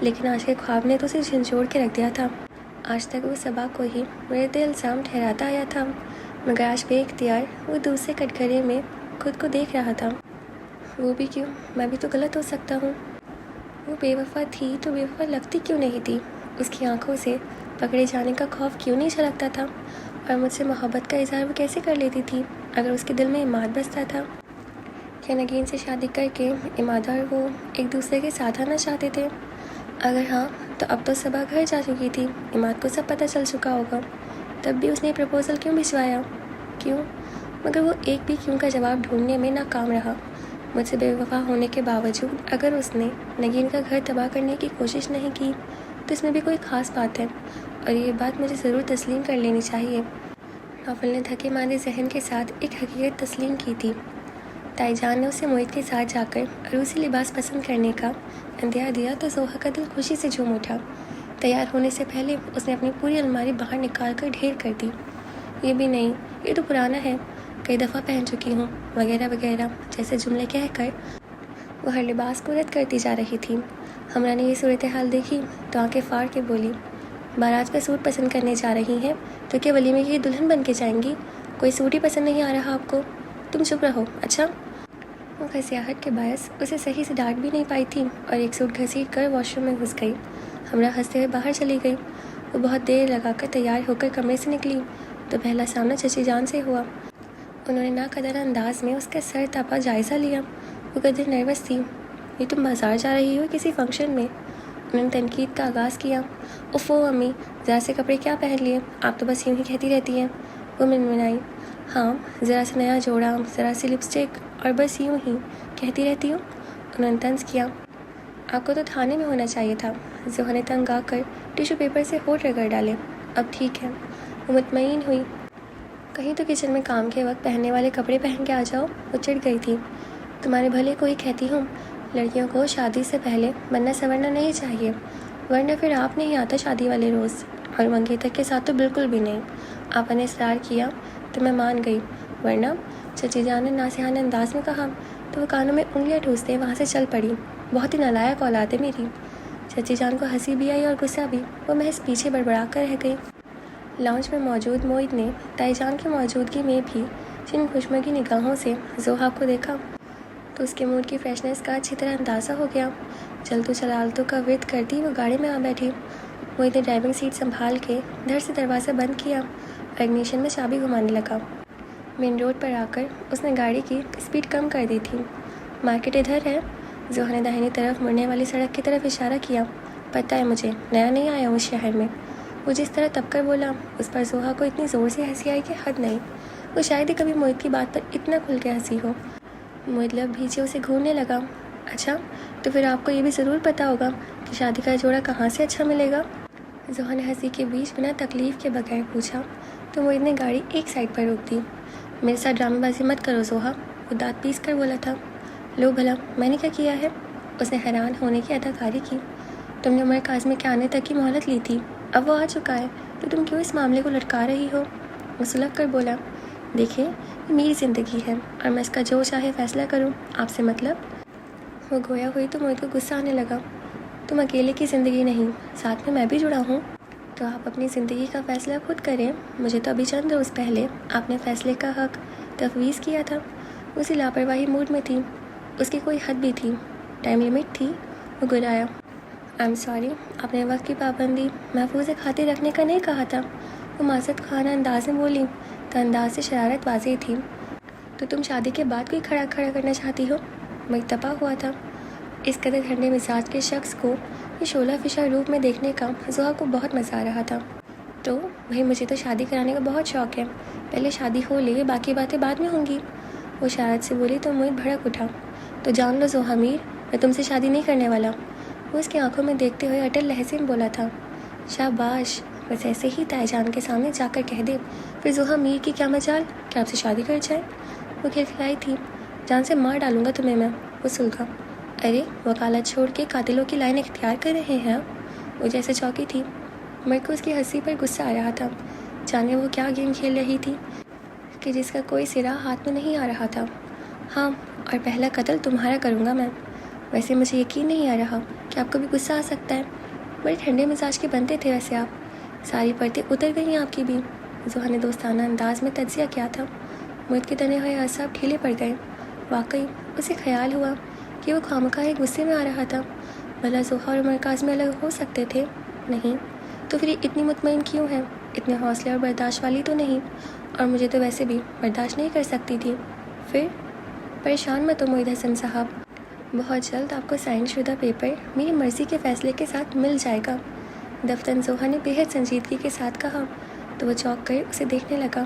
لیکن آج کے خواب نے تو اسے جھنجھوڑ کے رکھ دیا تھا۔ آج تک وہ صبا کو ہی مرد الزام ٹھہراتا آیا تھا، مگر آج بے اختیار وہ دوسرے کٹگرے میں خود کو دیکھ رہا تھا۔ وہ بھی کیوں؟ میں بھی تو غلط ہو سکتا ہوں۔ وہ بے وفا تھی تو بے وفا لگتی کیوں نہیں تھی؟ اس کی آنکھوں سے پکڑے جانے کا خوف کیوں نہیں چھلکتا تھا؟ اور مجھ سے محبت کا اظہار وہ کیسے کر لیتی تھی اگر اس کے دل میں عماد بستا تھا؟ کیا نگین سے شادی کر کے عماد اور وہ ایک دوسرے کے ساتھ آنا چاہتے تھے؟ اگر ہاں تو اب تو صبا گھر جا چکی تھی، عماد کو سب پتہ چل چکا ہوگا، تب بھی اس نے پرپوزل کیوں بھجوایا؟ کیوں؟ مگر وہ ایک بھی کیوں کا جواب ڈھونڈنے میں ناکام رہا۔ مجھ سے بے وفا ہونے کے باوجود اگر اس نے نگین کا گھر تباہ کرنے کی کوشش نہیں کی تو اس میں بھی کوئی خاص بات ہے، اور یہ بات مجھے ضرور تسلیم کر لینی چاہیے۔ ناول نے دھکے ماندے ذہن کے ساتھ ایک حقیقت تسلیم کی تھی۔ تائی جان نے اسے موہت کے ساتھ جا کر عروسی لباس پسند کرنے کا اندیا دیا تو زوہا کا دل خوشی سے جھوم اٹھا۔ تیار ہونے سے پہلے اس نے اپنی پوری الماری باہر نکال کر ڈھیر کر دی۔ یہ بھی نہیں، یہ تو پرانا ہے، کئی دفعہ پہن چکی ہوں، وغیرہ وغیرہ جیسے جملے کہہ کر وہ ہر لباس کو رد کرتی جا رہی تھی۔ ہمراہ نے یہ صورتحال دیکھی تو آنکھیں پھاڑ کے بولی، بارات کا سوٹ پسند کرنے جا رہی ہیں تو کیا ولیمے کی دلہن بن کے جائیں گی؟ کوئی سوٹ ہی پسند نہیں آ رہا آپ کو؟ تم چپ رہو۔ اچھا؟ وہ گھسیاہٹ کے باعث اسے صحیح سے ڈانٹ بھی نہیں پائی تھی اور ایک سوٹ گھسیٹ کر واش روم میں گھس گئی۔ ہمراہ ہنستے ہوئے باہر چلی گئی۔ وہ بہت دیر لگا کر تیار ہو کر کمرے سے نکلی تو پہلا سامنا چچی جان سے ہوا۔ انہوں نے ناقدر انداز میں اس کا سر تاپا جائزہ لیا۔ وہ قدر نروس تھی۔ یہ تم بازار جا رہی ہو کسی فنکشن میں؟ انہوں نے تنقید کا آغاز کیا۔ اوفو امی، ذرا سے کپڑے کیا پہن لیے، آپ تو بس یوں ہی کہتی رہتی ہیں۔ وہ منمنائی، ہاں ذرا سے نیا جوڑا، ذرا سی لپسٹک اور بس یوں ہی کہتی رہتی ہوں۔ انہوں نے طنز کیا، آپ کو تو تھانے میں ہونا چاہیے تھا۔ زوہا نے تنگ آ کر ٹیشو پیپر سے ہونٹ رگڑ ڈالے۔ اب ٹھیک ہے۔ وہ مطمئن ہوئی، کہیں تو کچن میں کام کے وقت پہننے والے کپڑے پہن کے آ جاؤ۔ وہ چڑھ گئی تھی، تمہارے بھلے کو ہی کہتی ہوں، لڑکیوں کو شادی سے پہلے بننا سنورنا نہیں چاہیے، ورنہ پھر آپ نہیں آتا شادی والے روز، اور منگیتر کے ساتھ تو بالکل بھی نہیں۔ آپ نے اصرار کیا تو میں مان گئی، ورنہ چچی جان نے ناصحانہ انداز میں کہا تو وہ کانوں میں انگلیاں ٹھوستے وہاں سے چل پڑی۔ بہت ہی نالائق اولاد ہے میری۔ چچی جان کو ہنسی بھی آئی اور غصہ بھی، وہ محض پیچھے بڑبڑا کر رہ گئی۔ لاؤنج میں موجود موہت نے تائی جان کی موجودگی میں بھی جن خوشمگی نگاہوں سے زوہا کو دیکھا تو اس کے موڈ کی فریشنس کا اچھی طرح اندازہ ہو گیا۔ چلتو چلالتو کا ورد کرتی وہ گاڑی میں آ بیٹھی۔ موہت نے ڈرائیونگ سیٹ سنبھال کے دھڑ سے دروازہ بند کیا اور اگنیشن میں چابی گھمانے لگا۔ مین روڈ پر آ کر اس نے گاڑی کی اسپیڈ کم کر دی تھی۔ مارکیٹ ادھر ہے۔ زوہا نے داہنی طرف مڑنے والی سڑک کی طرف اشارہ کیا۔ پتہ ہے مجھے، نیا نہیں آیا ہوں اس شہر میں۔ وہ جس طرح تب کر بولا اس پر زوہا کو اتنی زور سے ہنسی آئی کہ حد نہیں۔ وہ شاید ہی کبھی موہت کی بات پر اتنا کھل کے ہنسی ہو۔ موہت لب بھیجے اسے گھورنے لگا۔ اچھا تو پھر آپ کو یہ بھی ضرور پتہ ہوگا کہ شادی کا جوڑا کہاں سے اچھا ملے گا؟ زوہا نے ہنسی کے بیچ بنا تکلیف کے بغیر پوچھا تو موہت نے گاڑی ایک سائڈ پر روک دی۔ میرے ساتھ ڈرامے بازی مت کرو زوہا، وہ دانت پیس کر بولا تھا۔ لو بھلا میں نے کیا کیا ہے؟ اس نے حیران ہونے کی اداکاری کی۔ تم نے عمر کاظمی کے آنے تک کی مہلت لی تھی، اب وہ آ چکا ہے تو تم کیوں اس معاملے کو لٹکا رہی ہو؟ وہ سلگ کر بولا، دیکھیں یہ میری زندگی ہے اور میں اس کا جو چاہے فیصلہ کروں، آپ سے مطلب؟ وہ گویا ہوئی تو موہت کو غصہ آنے لگا۔ تم اکیلے کی زندگی نہیں، ساتھ میں بھی جڑا ہوں، تو آپ اپنی زندگی کا فیصلہ خود کریں۔ مجھے تو ابھی چند روز پہلے آپ نے فیصلے کا حق تفویض کیا تھا۔ اسی لاپرواہی موڈ میں تھی، اس کی کوئی حد بھی تھی، ٹائم لمٹ تھی۔ وہ گرایا، آئی ایم سوری، آپ نے وقت کی پابندی محفوظ خاطر رکھنے کا نہیں کہا تھا۔ وہ معذرت خانہ انداز میں بولی تو انداز سے شرارت واضح تھی۔ تو تم شادی کے بعد کوئی کھڑا کرنا چاہتی ہو؟ میں تپا ہوا تھا۔ اس قدر ٹھنڈے مزاج کے شخص کو یہ شعلہ فشاں روپ میں دیکھنے کا زوہا کو بہت مزہ آ رہا تھا۔ تو بھائی مجھے تو شادی کرانے کا بہت شوق ہے، پہلے شادی ہو لے، باقی باتیں بعد میں ہوں گی۔ وہ شرارت سے بولی تو موہت بھڑک اٹھا، تو جان لو زوہا میر، میں تم سے شادی نہیں کرنے والا۔ وہ اس کی آنکھوں میں دیکھتے ہوئے اٹل لہجے میں بولا تھا، شاباش، بس ایسے ہی تائی جان کے سامنے جا کر کہہ دے، پھر زوہا میر کی کیا مجال کہ آپ سے شادی کر جائے۔ وہ کھلکھلائی تھی، جان سے مار ڈالوں گا تمہیں میں۔ وہ سلگا، ارے وکالت چھوڑ کے قاتلوں کی لائن اختیار کر رہے ہیں۔ وہ جیسے چوکی تھی، میرے کو اس کی ہنسی پر غصہ آ رہا تھا، جانے وہ کیا گیم کھیل رہی تھی کہ جس کا کوئی سرا ہاتھ میں نہیں آ رہا تھا۔ ہاں، اور پہلا قتل تمہارا کروں گا میں۔ ویسے مجھے یقین نہیں آ رہا کہ آپ کو بھی غصہ آ سکتا ہے. بڑے ٹھنڈے مزاج کے بنتے تھے ویسے آپ. ساری پرتیں اتر گئی ہیں آپ کی بھی. زحا نے دوستانہ انداز میں تجزیہ کیا تھا. محیط کے تنے ہوئے اعصاب ڈھیلے پڑ گئے. واقعی اسے خیال ہوا کہ وہ خامخواہ غصے میں آ رہا تھا. بھلا زحا اور عمر کاظمی الگ ہو سکتے تھے؟ نہیں. تو پھر اتنی مطمئن کیوں ہے؟ اتنے حوصلے اور برداشت والی تو نہیں. اور مجھے تو ویسے بھی برداشت نہیں کر سکتی تھی. پھر پریشان مت ہو معید حسن صاحب. بہت جلد آپ کو سائن شدہ پیپر میری مرضی کے فیصلے کے ساتھ مل جائے گا. دفتن زحا نے بے حد سنجیدگی کے ساتھ کہا تو وہ چونک کر اسے دیکھنے لگا.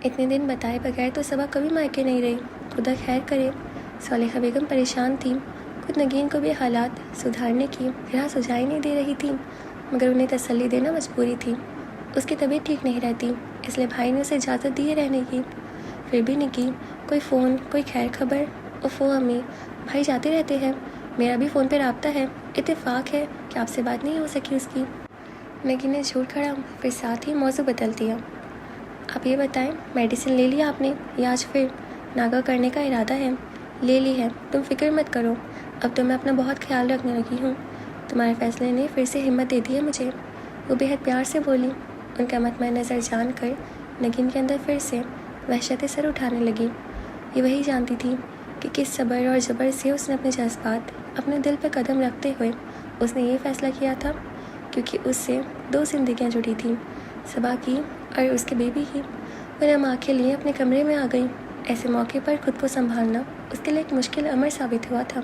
اتنے دن بتائے بغیر تو صبا کبھی مائکے نہیں رہی. خدا خیر کرے. صالحہ بیگم پریشان تھیں. خود نگین کو بھی حالات سدھارنے کی راہ سجائی نہیں دے رہی تھی، مگر انہیں تسلی دینا مجبوری تھی. اس کی طبیعت ٹھیک نہیں رہتی، اس لیے بھائی نے اسے اجازت دی ہے رہنے کی. پھر بھی نکی کوئی فون، کوئی خیر خبر. اوفو امی، بھائی جاتے رہتے ہیں، میرا بھی فون پہ رابطہ ہے. اتفاق ہے کہ آپ سے بات نہیں ہو سکی اس کی. نگین نے جھوٹ کھڑا، پھر ساتھ ہی موضوع بدل دیا. آپ یہ بتائیں، میڈیسن لے لیا آپ نے یا آج پھر ناگا کرنے کا ارادہ ہے؟ لے لی ہے، تم فکر مت کرو. اب تو میں اپنا بہت خیال رکھنے لگی ہوں. تمہارے فیصلے نے پھر سے ہمت دے دی ہے مجھے. وہ بے حد پیار سے بولی. ان کا مطمئن نظر جان کر نگین کے اندر پھر سے وحشت سر اٹھانے لگی. یہ وہی جانتی تھی کہ کس صبر اور جبر سے اس نے اپنے جذبات اپنے دل پہ قدم رکھتے ہوئے اس نے یہ فیصلہ کیا تھا، کیونکہ اس سے 2 زندگیاں جڑی تھیں، صبا کی اور اس کے بیبی کی. وہ نم آنکھیں لیے اپنے کمرے میں آ گئی. ایسے موقع پر خود کو سنبھالنا اس کے لیے ایک مشکل امر ثابت ہوا تھا.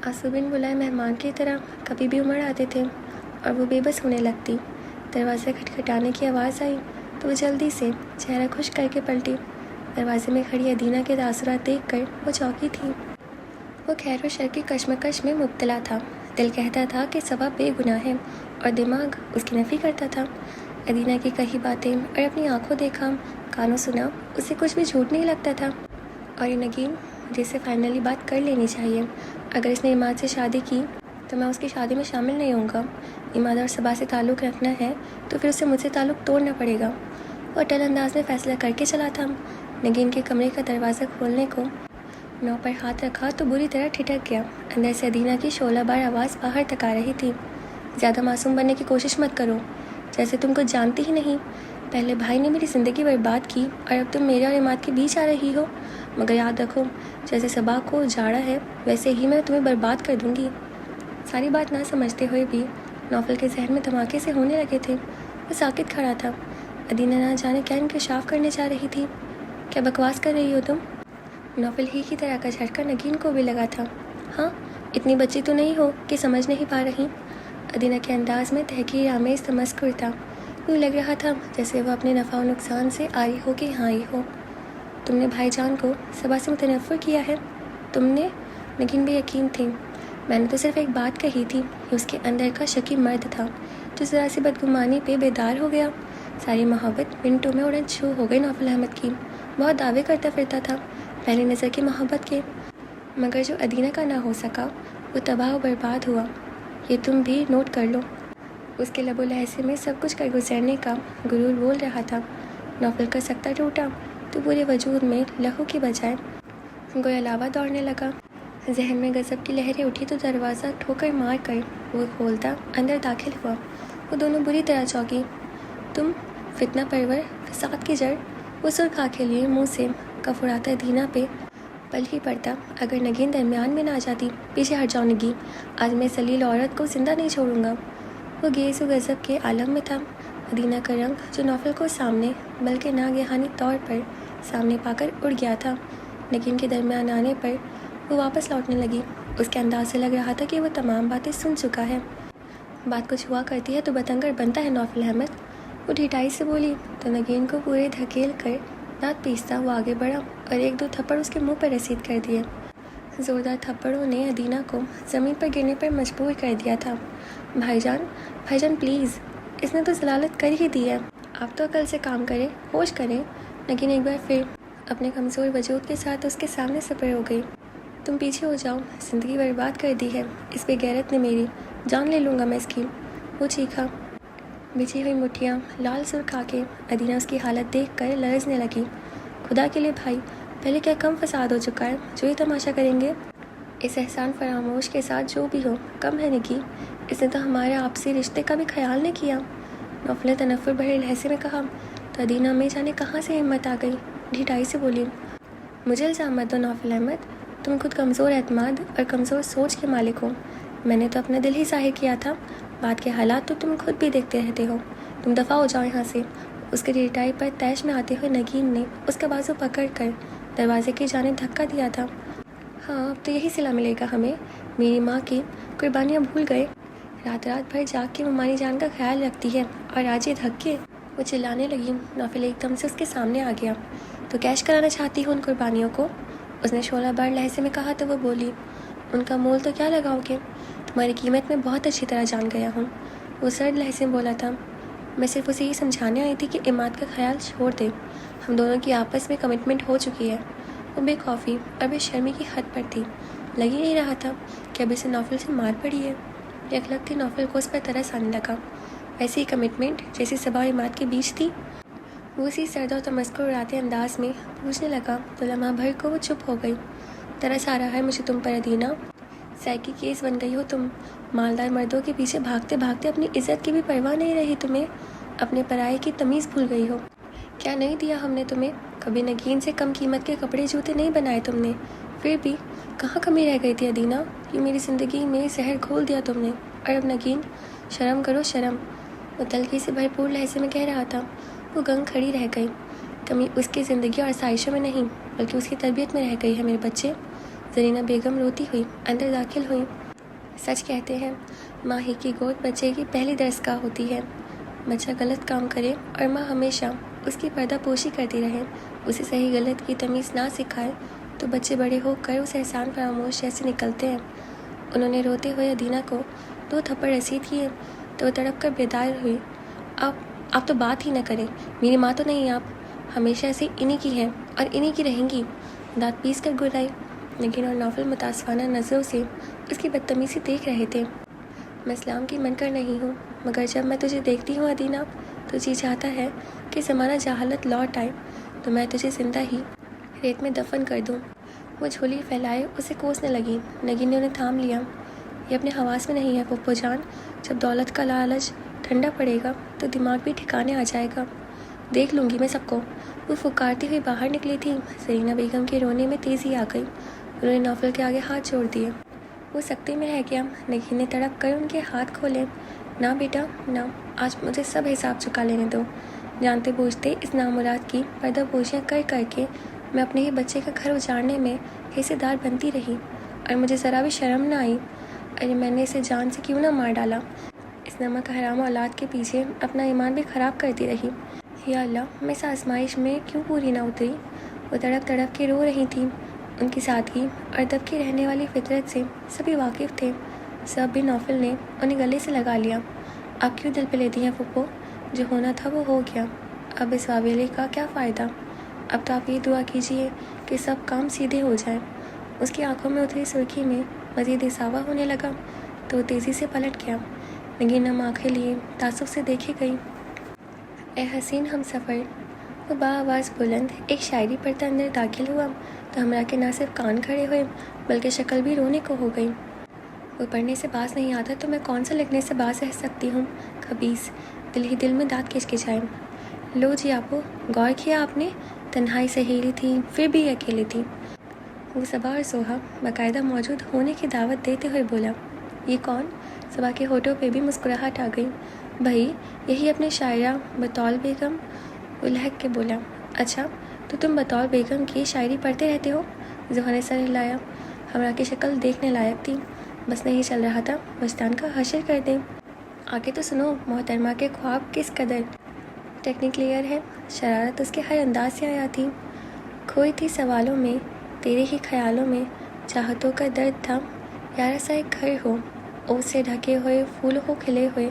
آنسو بن بلائے مہمان کی طرح کبھی بھی امڑ آتے تھے اور وہ بے بس ہونے لگتی. دروازہ کھٹکھٹانے کی آواز آئی تو وہ جلدی سے چہرہ خشک کر کے پلٹی. دروازے میں کھڑی ادینہ کے تاثرات دیکھ کر وہ چونکی تھی. وہ خیر و شر کی کشمکش میں مبتلا تھا. دل کہتا تھا کہ صبا بے گناہ ہے اور دماغ اس کی نفی کرتا تھا. ادینہ کی کہی باتیں اور اپنی آنکھوں دیکھا، کانوں سنا، اسے کچھ بھی جھوٹ نہیں لگتا تھا. اور یہ نگین جسے فائنلی بات کر لینی چاہیے. اگر اس نے عماد سے شادی کی تو میں اس کی شادی میں شامل نہیں ہوں گا. عماد اور صبا سے تعلق رکھنا ہے تو پھر اسے مجھ سے تعلق توڑنا پڑے گا. وہ اٹل انداز میں فیصلہ کر کے چلا تھا. نگین کے کمرے کا دروازہ کھولنے کو نو پر ہاتھ رکھا تو بری طرح ٹھٹک گیا. اندر سے ادینہ کی شعلہ بار آواز باہر تک آ رہی تھی. زیادہ معصوم بننے کی کوشش مت کرو، جیسے تم کچھ جانتی ہی نہیں. پہلے بھائی نے میری زندگی برباد کی اور اب تم میرے اور عماد کے بیچ آ رہی ہو. مگر یاد رکھو، جیسے صبا کو جاڑا ہے ویسے ہی میں تمہیں برباد کر دوں گی. ساری بات نہ سمجھتے ہوئے بھی نوفل کے ذہن میں دھماکے سے ہونے لگے تھے. وہ ساکت کھڑا تھا. ادینہ نہ جانے کیا انکشاف کرنے جا رہی تھی. کیا بکواس کر رہی ہو تم؟ نوفل ہی کی طرح کا جھٹکا نگین کو بھی لگا تھا. ہاں، اتنی بچی تو نہیں ہو کہ سمجھ نہیں پا رہی. ادینہ کے انداز میں تحقیر آمیز تمسخر تھا. یوں لگ رہا تھا جیسے وہ اپنے نفع و نقصان سے آئی ہو کہ ہاں ہی ہو. تم نے بھائی جان کو صبا سے متنفر کیا ہے؟ تم نے؟ نگین بے یقین تھی. میں نے تو صرف ایک بات کہی تھی. یہ اس کے اندر کا شکی مرد تھا جو ذرا سی بدگمانی پہ بیدار ہو گیا. ساری محبت منٹوں میں اڑن چھو ہو گئی نوفل احمد کی. بہت دعوے کرتا پھرتا تھا پہلی نظر کی محبت کے، مگر جو ادینہ کا نہ ہو سکا وہ تباہ و برباد ہوا. یہ تم بھی نوٹ کر لو. اس کے لب و لہجے میں سب کچھ کر گزرنے کا غرور بول رہا تھا. نوفل کا سکتہ ٹوٹا تو پورے وجود میں لہو کی بجائے گویا لاوا دوڑنے لگا. ذہن میں غضب کی لہریں اٹھی تو دروازہ ٹھوکر مار کر وہ کھولتا اندر داخل ہوا. وہ دونوں بری طرح چونکی. تم فتنہ پرور، فساد کی جڑ. وہ سرخ آنکھیں لیے منہ سے کف اڑاتا ادینہ پہ پل ہی پڑتا. اگر نگین درمیان میں نہ آ جاتی. پیچھے ہٹ جاؤ نگی، آج میں ذلیل عورت کو زندہ نہیں چھوڑوں گا. وہ گیز و غضب کے عالم میں تھا. ادینہ کا رنگ جو نوفل کو سامنے بلکہ ناگہانی طور پر سامنے پا کر اڑ گیا تھا. نگین کے درمیان آنے پر وہ واپس لوٹنے لگی. اس کے انداز سے لگ رہا تھا کہ وہ تمام باتیں سن چکا ہے. بات کچھ ہوا کرتی ہے تو بتنگڑ بنتا ہے نوفل احمد. وہ ڈھٹائی سے بولی تو نگین کو پورے دھکیل کر دانت پیستا وہ آگے بڑھا اور 1-2 تھپڑ اس کے منہ پر رسید کر دیے. زوردار تھپڑوں نے ادینہ کو زمین پر گرنے پر مجبور کر دیا تھا. بھائی جان پلیز، اس نے تو ضلالت کر ہی دی ہے. آپ تو عقل سے کام کریں، ہوش کریں. نگین ایک بار پھر اپنے کمزور وجود کے ساتھ اس کے سامنے سپر ہو گئی. تم پیچھے ہو جاؤ، زندگی برباد کر دی ہے اس بے غیرت نے میری. جان لے لوں گا میں اس کی. وہ چیخا. بچھی ہوئی مٹھیاں، لال سرخ آنکھیں. ادینہ اس کی حالت دیکھ کر لرزنے لگی. خدا کے لیے بھائی، پہلے کیا کم فساد ہو چکا ہے جو یہ تماشا کریں گے؟ اس احسان فراموش کے ساتھ جو بھی ہو کم ہے نکی، اس نے تو ہمارے آپسی رشتے کا بھی خیال نہیں کیا۔ نوفل نے تنفر بھرے لہجے میں کہا تو ادینہ میں جانے کہاں سے ہمت آ گئی، ڈھٹائی سے بولی۔ مجھے الزام مت دو نوفل احمد، تم خود کمزور اعتماد اور کمزور سوچ کے مالک ہو۔ میں نے تو اپنا دل ہی ظاہر کیا تھا، بات کے حالات تو تم خود بھی دیکھتے رہتے ہو۔ تم دفع ہو جاؤ یہاں سے۔ اس کی ڈھٹائی پر تیش میں آتے ہوئے نگین نے اس کا بازو پکڑ کر دروازے کی جانب دھکا دیا تھا۔ ہاں اب تو یہی صلہ ملے گا ہمیں، میری ماں کی قربانیاں بھول گئے، رات رات بھر جاگ کے ممانی جان کا خیال رکھتی ہے اور آج یہ دھکے۔ وہ چلانے لگی۔ نوفل ایک دم سے اس کے سامنے آ گیا۔ تو کیش کرانا چاہتی ہوں ان قربانیوں کو؟ اس نے شعلہ بار لہجے میں کہا تو وہ بولی، ان کا مول تو کیا لگاؤ گے، تمہاری قیمت میں بہت اچھی طرح جان گیا ہوں۔ وہ سرد لہجے میں بولا تھا، میں صرف اسے یہ سمجھانے آئی تھی کہ عماد کا خیال چھوڑ دے، ہم دونوں کی آپس میں کمٹمنٹ ہو چکی ہے۔ وہ بے خوفی اور بے شرمی کی حد پر تھی، لگ ہی نہیں رہا تھا کہ اب اسے نوفل سے مار پڑی ہے۔ یک لگتی نوفل کو اس پر ترس آنے لگا، ایسی کمٹمنٹ جیسی صبا اور عماد کے بیچ تھی۔ وہ اسی سرد اور تمسکر اڑاتے انداز میں پوچھنے لگا تو لمحہ بھر کو وہ چپ ہو گئی۔ ترس آ رہا ہے مجھے تم پر ادینہ، سائیکی کیس بن گئی ہو تم، مالدار مردوں کے پیچھے بھاگتے بھاگتے اپنی عزت کی بھی پرواہ نہیں رہی تمہیں، اپنے پرائے کی تمیز بھول گئی ہو۔ کیا نہیں دیا ہم نے تمہیں، کبھی نگین سے کم قیمت کے کپڑے جوتے نہیں بنائے تم نے، پھر بھی کہاں کمی رہ گئی تھی ادینہ، یہ میری زندگی میں زہر گھول دیا تم نے، اور اب نگین، شرم کرو شرم۔ وہ تلخی سے بھرپور لہجے میں کہہ رہا تھا۔ وہ گنگ کھڑی رہ گئی، کمی اس کی زندگی اور آسائشوں میں نہیں بلکہ اس کی تربیت میں رہ گئی ہے میرے بچے۔ زرینہ بیگم روتی ہوئی اندر داخل ہوئی۔ سچ کہتے ہیں ماں ہی کی گود بچے کی پہلی درسگاہ ہوتی ہے، بچہ غلط کام کرے اور ماں ہمیشہ اس کی پردہ پوشی کرتی رہے، اسے صحیح غلط کی تمیز نہ سکھائے تو بچے بڑے ہو کر اسے احسان فراموش جیسے نکلتے ہیں۔ انہوں نے روتے ہوئے ادینہ کو 2 تھپڑ رسید کیے تو وہ تڑپ کر بیدار ہوئی۔ آپ تو بات ہی نہ کریں، میری ماں تو نہیں، آپ ہمیشہ سے انہی کی ہیں اور انہی کی رہیں گی، دانت پیس کر گرائی۔ نگین اور نوفل متاسفانہ نظروں سے اس کی بدتمیزی دیکھ رہے تھے۔ میں اسلام کی منکر نہیں ہوں، مگر جب میں تجھے دیکھتی ہوں ادینہ تو جی چاہتا ہے کہ زمانہ جہالت لوٹ آئے تو میں تجھے زندہ ہی ریت میں دفن کر دوں۔ وہ جھولی پھیلائے اسے کوسنے لگی۔ نگین نے انہیں تھام لیا۔ یہ اپنے حواس میں نہیں ہے پھپھو جان، جب دولت کا لالچ ٹھنڈا پڑے گا تو دماغ بھی ٹھکانے آ جائے گا، دیکھ لوں گی میں سب کو۔ وہ پھکارتی ہوئی باہر نکلی تھی۔ زرینہ بیگم کے رونے میں تیزی آ گئی، انہوں نے نوفل کے آگے ہاتھ جوڑ دیے۔ وہ سکتے میں رہ گیا۔ نگین نے تڑپ کر ان کے ہاتھ کھولے۔ نہ بیٹا نہ، آج مجھے سب حساب چکا لینے دو۔ جانتے بوجھتے اس نامراد کی پردہ پوشیاں کر کر کے میں اپنے ہی بچے کا گھر اجاڑنے میں حصے دار بنتی رہی اور مجھے ذرا بھی شرم نہ آئی۔ ارے میں نے اسے جان سے کیوں نہ مار ڈالا، اس نمک حرام اولاد کے پیچھے اپنا ایمان بھی خراب کرتی رہی۔ یا اللہ، میں اس آزمائش میں کیوں پوری نہ اتری۔ وہ تڑپ تڑپ کے رو رہی تھیں۔ ان کی سادگی اور دب کی رہنے والی فطرت سے سبھی واقف تھے، سب بھی نوفل نے انہیں گلے سے لگا لیا۔ آپ کیوں دل پہ لیتی ہیں پھپھو، جو ہونا تھا وہ ہو گیا، اب اس واویلے کا کیا فائدہ۔ اب تو آپ یہ دعا کیجیے کہ سب کام سیدھے ہو جائیں۔ اس کی آنکھوں میں اتری سرخی میں مزید اضافہ ہونے لگا تو وہ تیزی سے پلٹ گیا۔ نگین نم آنکھیں لیے تعصب سے دیکھے گئی۔ اے حسین ہم سفر، وہ بآواز بلند ایک شاعری پڑھتا اندر داخل ہوا تو ہمراہ کے نہ صرف کان کھڑے ہوئے بلکہ شکل بھی رونے کو ہو گئی۔ وہ پڑھنے سے باز نہیں آتا تو میں کون سا لکھنے سے باز رہ سکتی ہوں، خبیث، دل ہی دل میں دانت کھچکھچائے۔ لو جی آپو، غور کیا آپ نے، تنہائی سہیلی تھی پھر بھی اکیلی تھی۔ وہ صبا اور سوہا باقاعدہ موجود ہونے کی دعوت دیتے ہوئے بولا۔ یہ کون؟ صبا کے ہونٹوں پہ بھی مسکراہٹ آ گئی۔ بھائی یہی اپنی شاعرہ بطول بیگم۔ وہ لہک کے بولا۔ اچھا تو تم بطول بیگم کی شاعری پڑھتے رہتے ہو؟ زوہا نے سر ہلایا۔ ہمراہ کی شکل دیکھنے لائق تھی، بس نہیں چل رہا تھا وجدان کا حشر کر دیں۔ آگے تو سنو، محترمہ کے خواب کس قدر ٹیکنیکلیئر ہے۔ شرارت اس کے ہر انداز سے آیا تھی۔ کھوئی تھی سوالوں میں، تیرے ہی خیالوں میں، چاہتوں کا درد تھا، پیارا سا ایک گھر ہو، اوس سے ڈھکے ہوئے، پھول ہو کھلے ہوئے۔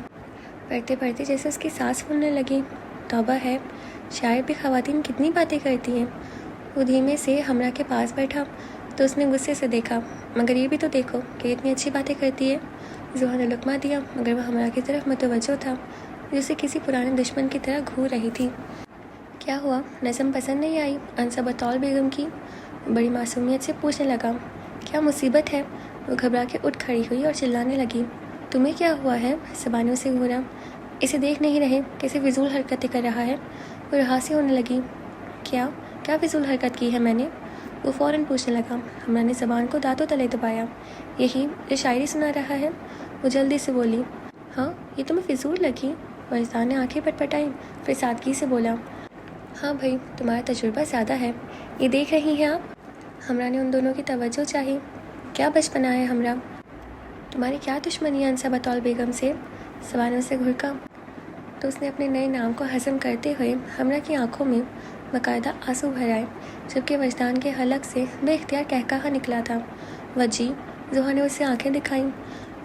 پڑھتے پڑھتے جیسے اس کی سانس پھولنے لگی۔ توبہ ہے، شاعر بھی خواتین کتنی باتیں کرتی ہیں۔ وہ دھیمے سے ہمراہ کے پاس بیٹھا تو اس نے غصے سے دیکھا، مگر یہ بھی تو دیکھو کہ اتنی اچھی باتیں کرتی ہے۔ زوہا نے لقمہ دیا مگر وہ ہمراہ کی طرف متوجہ تھا جسے کسی پرانے دشمن کی طرح گھور رہی تھی۔ کیا ہوا، نظم پسند نہیں آئی انسا بطول بیگم کی؟ بڑی معصومیت سے پوچھنے لگا۔ کیا مصیبت ہے؟ وہ گھبرا کے اٹھ کھڑی ہوئی اور چلانے لگی۔ تمہیں کیا ہوا ہے؟ صبا نے اسے گھورا۔ اسے دیکھ نہیں رہے کیسے فضول حرکتیں کر رہا ہے؟ وہ رہا سی ہونے لگی۔ کیا فضول حرکت کی ہے میں نے؟ وہ فوراً پوچھنے لگا۔ ہمرا نے زبان کو دانتوں تلے دبایا۔ یہی جو شاعری سنا رہا ہے؟ وہ جلدی سے بولی۔ ہاں، یہ تمہیں فضول لگی؟ وجدان نے آنکھیں پٹپٹائیں، پھر سادگی سے بولا۔ ہاں بھائی، تمہارا تجربہ زیادہ ہے، یہ دیکھ رہی ہیں آپ؟ ہمرا نے ان دونوں کی توجہ چاہی۔ کیا بچپنا ہے ہمرا، تمہاری کیا دشمنی ہے انصا بطول بیگم سے؟ صبا نے اسے گھرکا تو اس نے اپنے نئے نام کو ہضم کرتے ہوئے ہمرا کی آنکھوں میں باقاعدہ آنسو بھرائے، جبکہ وجدان کے حلق سے بے اختیار کہکہا نکلا تھا۔ وجی، زحا نے اسے آنکھیں دکھائیں۔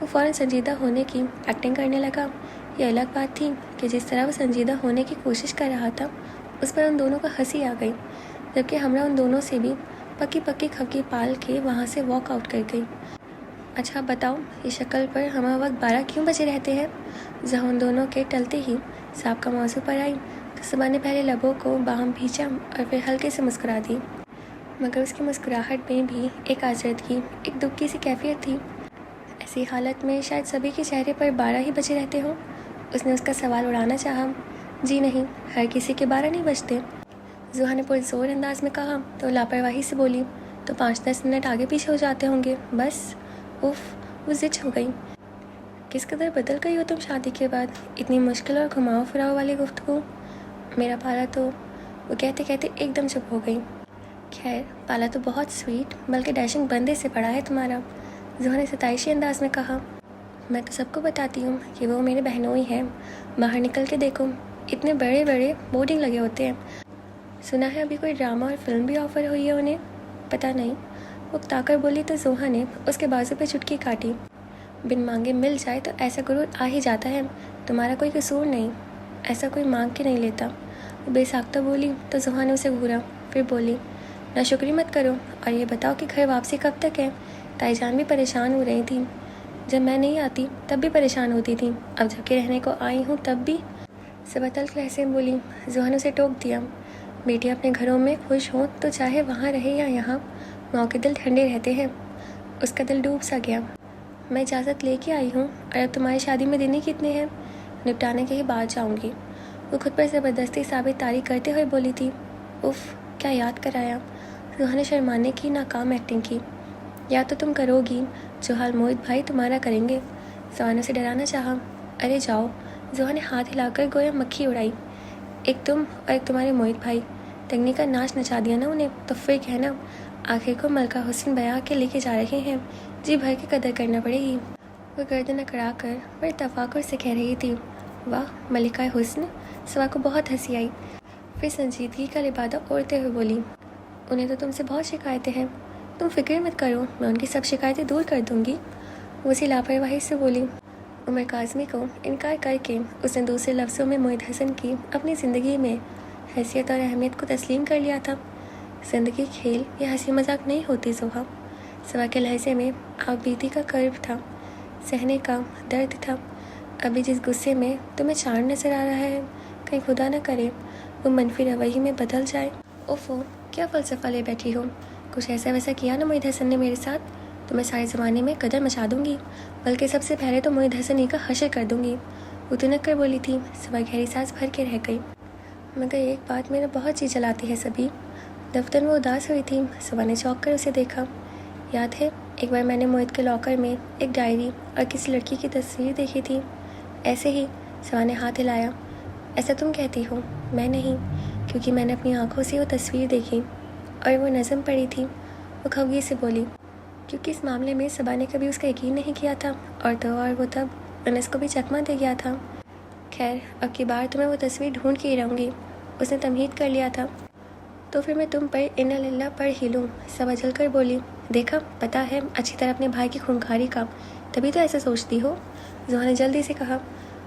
وہ فوراً سنجیدہ ہونے کی ایکٹنگ کرنے لگا۔ یہ الگ بات تھی کہ جس طرح وہ سنجیدہ ہونے کی کوشش کر رہا تھا اس پر ان دونوں کو ہنسی آ گئی، جبکہ ہمرا ان دونوں سے بھی پکی کھپکی پال کے وہاں سے واک آؤٹ کر گئی۔ اچھا بتاؤ، یہ شکل پر ہمہ وقت 12 کیوں بجے رہتے ہیں؟ زحا ان دونوں کے ٹلتے ہی صاحب کا موضوع پر آئی تو صبا نے پہلے لبوں کو باہم بھینچا اور پھر ہلکے سے مسکرا دی، مگر اس کی مسکراہٹ میں بھی ایک آزردگی، ایک دبکی سی کیفیت تھی۔ ایسی حالت میں شاید سبھی کے چہرے پر 12 ہی بجے رہتے ہوں۔ اس نے اس کا سوال اڑانا چاہا۔ جی نہیں، ہر کسی کے 12 نہیں بجتے، زحا نے پرزور انداز میں کہا تو لاپرواہی سے بولی۔ تو 5-10 منٹ آگے پیچھے ہو جاتے ہوں گے بس۔ اف، وہ زچ ہو گئی۔ کس قدر بدل گئی ہو تم شادی کے بعد، اتنی مشکل اور گھماؤ پھراؤ والی گفتگو۔ میرا پالا تو، وہ کہتے کہتے ایک دم چپ ہو گئی۔ خیر، پالا تو بہت سویٹ بلکہ ڈیشنگ بندے سے پڑا ہے تمہارا، زحا نے ستائشی انداز میں کہا۔ میں تو سب کو بتاتی ہوں کہ وہ میرے بہنوئی ہیں، باہر نکل کے دیکھو، اتنے بڑے بڑے بورڈنگ لگے ہوتے ہیں۔ سنا ہے ابھی کوئی ڈرامہ اور فلم بھی آفر ہوئی ہے انہیں؟ پتہ نہیں، وہ اکتا کر بولی تو زحا نے اس کے بازو پہ چٹکی کاٹی۔ بن مانگے مل جائے تو ایسا غرور آ ہی جاتا ہے، تمہارا کوئی قصور نہیں، ایسا کوئی مانگ کے نہیں لیتا۔ وہ بے ساختہ بولی تو زحا نے اسے گھورا، پھر بولی۔ ناشکری مت کرو اور یہ بتاؤ کہ گھر واپسی کب تک ہے؟ تائی جان بھی پریشان ہو رہی تھیں، جب میں نہیں آتی تب بھی پریشان ہوتی تھیں، اب جب کہ رہنے کو آئی ہوں تب بھی۔ صبا تلخ لہجے میں بولی۔ زحا نے اسے ٹوک دیا۔ بیٹی اپنے گھروں میں خوش ہوں تو چاہے وہاں رہے یا یہاں، ماں کے دل ٹھنڈے رہتے ہیں۔ اس کا دل ڈوب سا گیا۔ میں اجازت لے کے آئی ہوں اور اب تمہاری شادی میں دن ہی کتنے ہیں، نپٹانے کے ہی بعد جاؤں گی۔ وہ خود پر زبردستی ثابت داری کرتے ہوئے بولی تھی۔ اف، کیا یاد کرایا۔ زحا نے شرمانے کی ناکام ایکٹنگ کی۔ یا تو تم کرو گی جو حال موہت بھائی تمہارا کریں گے، صبا نے اسے ڈرانا چاہا۔ ارے جاؤ، زحا نے ہاتھ ہلا کر گویا مکھی اڑائی۔ ایک تم اور ایک تمہارے موہت بھائی، تنگنی کا ناچ نچا دیا نا انہیں، تو پھر کہنا آخر کو ملکہ حسن بیا کے لے کے جا رہے ہیں، جی بھر کے قدر کرنا پڑے گی۔ وہ گردن اکڑا کر بڑے تفاکر سے کہہ رہی تھی۔ واہ ملکہ حسن۔ صبا کو بہت ہنسی آئی، پھر سنجیدگی کا لبادہ اوڑھتے ہوئے بولی۔ انہیں تو تم سے بہت شکایتیں ہیں، تم فکر مت کرو، میں ان کی سب شکایتیں دور کر دوں گی۔ وہ اسی لاپرواہی سے بولی۔ عمر کاظمی کو انکار کر کے اس نے دوسرے لفظوں میں موہت حسن کی اپنی زندگی میں حیثیت اور اہمیت کو تسلیم کر لیا تھا۔ زندگی کھیل یا ہنسی مذاق نہیں ہوتی زحا۔ صبا کے لہجے میں آگ بیتی کا کرب تھا، سہنے کا درد تھا۔ ابھی جس غصے میں تمہیں چاند نظر آ رہا ہے، کہیں خدا نہ کرے وہ منفی رویے میں بدل جائے۔ اوفو، کیا فلسفہ لے بیٹھی ہو؟ کچھ ایسا ویسا کیا نا موہت حسن نے میرے ساتھ تو میں سارے زمانے میں قدر مچا دوں گی، بلکہ سب سے پہلے تو موہت حسن ہی کا حشر کر دوں گی۔ وہ تنک کر بولی تھی۔ صبا گہری سانس بھر کے رہ گئی۔ مگر ایک بات میرا بہت جی جلاتی ہے سبھی۔ دفتر میں اداس ہوئی تھی، صبا نے چونک کر اسے دیکھا۔ یاد ہے ایک بار میں نے موہت کے لاکر میں ایک ڈائری اور کسی لڑکی کی تصویر دیکھی تھی؟ ایسے ہی، صبا نے ہاتھ ہلایا۔ ایسا تم کہتی ہو، میں نہیں، کیونکہ میں نے اپنی آنکھوں سے وہ تصویر دیکھی اور وہ نظم پڑھی تھی۔ وہ خفگی سے بولی، کیونکہ اس معاملے میں صبا نے کبھی اس کا یقین نہیں کیا تھا، اور تو اور وہ تب انس کو بھی چکمہ دے گیا تھا۔ خیر، اب کی بار تمہیں وہ تصویر ڈھونڈ کے ہی رہوں گی، اس نے تمہید کر لیا تھا۔ تو پھر میں تم پر انا للہ پڑھ ہی لوں، صبا جل کر بولی۔ دیکھا، پتہ ہے اچھی طرح اپنے بھائی کی خونخواری کا، تبھی تو ایسا سوچتی ہو، زحا نے جلدی سے کہا۔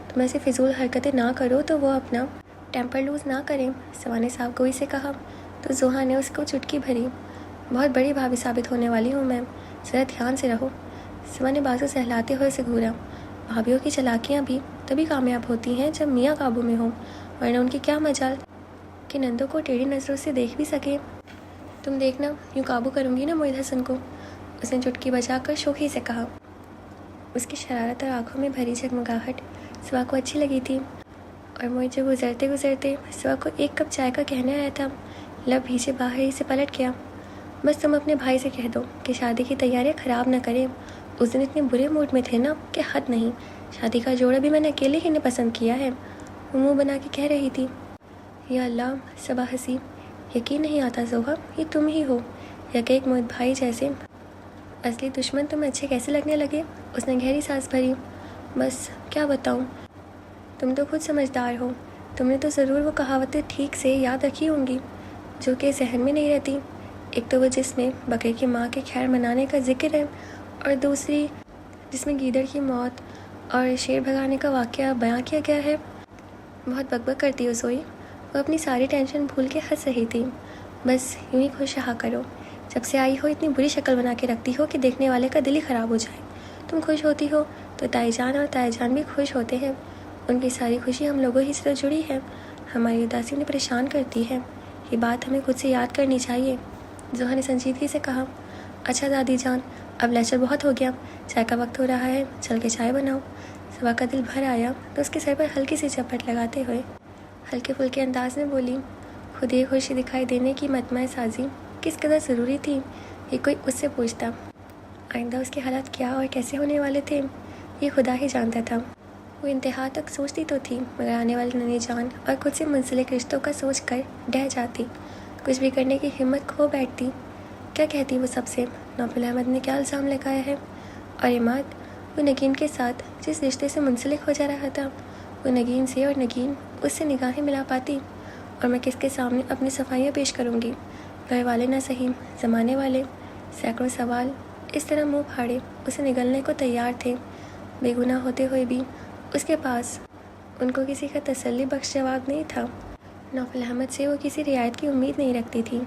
تم ایسی فضول حرکتیں نہ کرو تو وہ اپنا ٹیمپر لوز نہ کریں، صبا نے صاف گوئی سے کہا تو زحا نے اس کو چٹکی بھری۔ بہت بڑی بھابھی ثابت ہونے والی ہوں میں، ذرا دھیان سے رہو۔ صبا نے بازو سہلاتے ہوئے اسے گھورا۔ بھابھیوں کی چالاکیاں بھی تبھی کامیاب ہوتی ہیں جب میاں قابو میں ہوں، ورنہ ان کی کیا مجال کہ نندوں کو ٹیڑھی نظروں سے دیکھ بھی سکے۔ تم دیکھنا، یوں قابو کروں گی نا موہت حسن کو، اس نے چٹکی بجا کر شوخی سے کہا۔ اس کی شرارت اور آنکھوں میں بھری جگمگاہٹ سوا کو اچھی لگی تھی، اور مجھے گزرتے گزرتے سوا کو ایک کپ چائے کا کہنے آیا تھا، لب بھیجے باہر ہی سے پلٹ گیا۔ بس تم اپنے بھائی سے کہہ دو کہ شادی کی تیاریاں خراب نہ کرے، اس دن اتنے برے موڈ میں تھے نا کہ حد نہیں، شادی کا جوڑا بھی میں نے اکیلے ہی نے پسند کیا ہے، وہ منہ بنا کے کہہ رہی تھی۔ یا اللہ، صبا ہنسی۔ یقین نہیں آتا زوہا، یہ تم ہی ہو، یا کہ ایک موت بھائی جیسے اصلی دشمن تمہیں اچھے کیسے لگنے لگے؟ اس نے گہری سانس بھری۔ بس کیا بتاؤں، تم تو خود سمجھدار ہو، تم نے تو ضرور وہ کہاوتیں ٹھیک سے یاد رکھی ہوں گی جو کہ ذہن میں نہیں رہتی۔ ایک تو وہ جس میں بکرے کی ماں کے خیر منانے کا ذکر ہے، اور دوسری جس میں گیدڑ کی موت اور شیر بھگانے کا واقعہ بیان کیا گیا ہے۔ بہت بک بک کرتی ہو زوئی، وہ اپنی ساری ٹینشن بھول کے ہنس رہی تھی۔ بس یوں ہی خوش رہا کرو، جب سے آئی ہو اتنی بری شکل بنا کے رکھتی ہو کہ دیکھنے والے کا دل ہی خراب ہو جائے۔ تم خوش ہوتی ہو تو تائی جان اور تائی جان بھی خوش ہوتے ہیں، ان کی ساری خوشی ہم لوگوں ہی سے جڑی ہے، ہماری اداسی انہیں پریشان کرتی ہے، یہ بات ہمیں خود سے یاد کرنی چاہیے۔ زوہا نے سنجیدگی سے کہا۔ اچھا دادی جان، اب لیکچر بہت ہو گیا، چائے کا وقت ہو رہا ہے، چل کے چائے بناؤ۔ صبا کا دل بھر آیا تو اس کے سر پر ہلکی سی چپٹ لگاتے ہوئے ہلکے پھلکے انداز میں بولی، خود یہ خوشی دکھائی دینے کی مطمع سازی کس قدر ضروری تھی، یہ کوئی اس سے پوچھتا۔ آئندہ اس کے حالات کیا اور کیسے ہونے والے تھے، یہ خدا ہی جانتا تھا۔ وہ انتہا تک سوچتی تو تھی، مگر آنے والے ننھی جان اور خود سے منسلک رشتوں کا سوچ کر ڈہ جاتی، کچھ بھی کرنے کی ہمت کھو بیٹھتی۔ کیا کہتی وہ سب سے؟ نوفل احمد نے کیا الزام لگایا ہے؟ اور عماد، وہ نگین کے ساتھ جس رشتے سے منسلک ہو جا رہا تھا، وہ نگین سے اور نگین اس سے نگاہیں ملا پاتی، اور میں کس کے سامنے اپنی صفائیاں پیش کروں گی؟ گھر والے نہ صحیح، زمانے والے سینکڑوں سوال اس طرح منہ پھاڑے اسے نگلنے کو تیار تھے، بے گناہ ہوتے ہوئے بھی اس کے پاس ان کو کسی کا تسلی بخش جواب نہیں تھا۔ نوفل احمد سے وہ کسی رعایت کی امید نہیں رکھتی تھی۔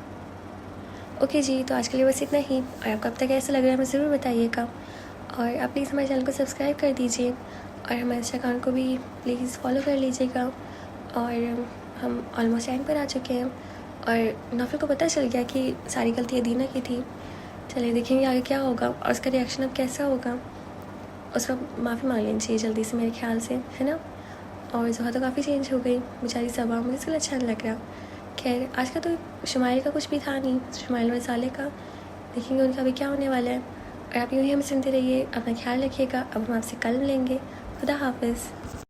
اوکے جی، تو آج کے لیے بس اتنا ہی، اور آپ کو اب تک ایسا لگ رہا ہے ہمیں ضرور بتائیے گا، اور آپ پلیز ہمارے چینل کو سبسکرائب کر دیجیے، اور ہمارے انسٹا اکاؤنٹ کو بھی پلیز فالو کر لیجیے گا۔ اور ہم آلموسٹ اینڈ پر آ چکے ہیں، اور نوفل کو پتہ چل گیا کہ ساری غلطیاں دینا کی تھی۔ چلیے دیکھیں گے آگے کیا ہوگا اور اس کا ریئیکشن اب کیسا ہوگا۔ اس کو معافی مانگ لینی چاہیے جلدی سے میرے خیال سے، ہے نا۔ اور زوہا تو کافی چینج ہو گئی بیچاری، صبا مجھے اس کے لیے اچھا نہیں لگ رہا۔ خیر، آج کا تو شمائل کا کچھ بھی تھا نہیں، شمائل رسالے کا، دیکھیں گے ان کا بھی کیا ہونے والا ہے۔ اور آپ یوں ہی ہمیں سنتے رہیے، اپنا خیال رکھیے گا، اب ہم آپ سے کل ملیں گے۔ خدا حافظ۔